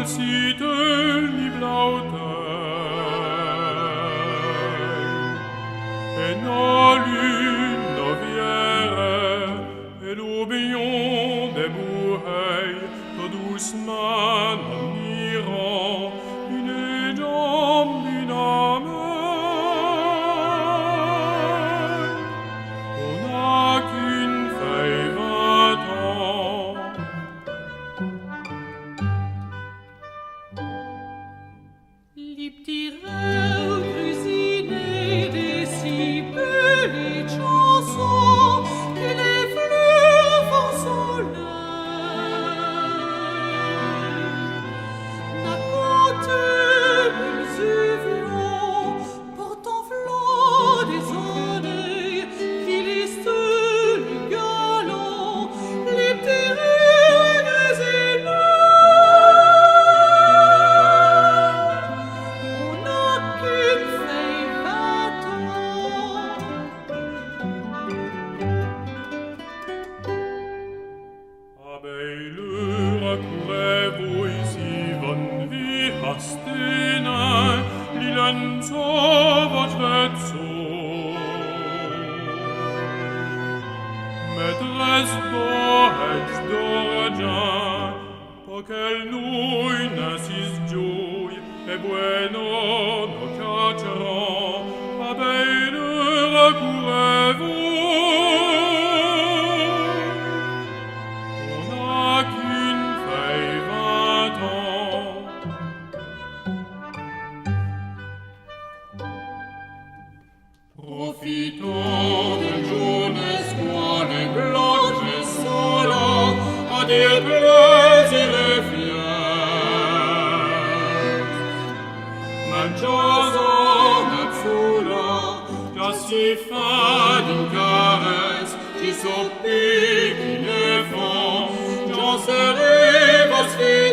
dulcitel ni blautei, et nos lunes, nos vierres, et l'oubillon des boureilles, tout doucement en irant, une jambe, une âme. On n'a qu'une feuille 20 ans. Les petits rêves cuisinés des si belles chansons que les fleurs font soleil. N'a compté Musuvion, portant flot des oreilles, qui lisent le galant, les petits rêves grésineux. On n'a qu'une feuille 20 ans. Abejlura kurevu isivan vihastena, lilentsova tvetsu. Maîtresse d'orage d'oragin, pour qu'elle nous n'assise joie, et bueno no cacciaron, abejlura kurevu. On n'a qu'une feuille 20 ans. Profitons d'une jeunesse moine et blanche et sola, à dire plaisir et fier. Manchoso natsula, già si fa d'une caresse, ci soppichi le font, j'en serai vos filles.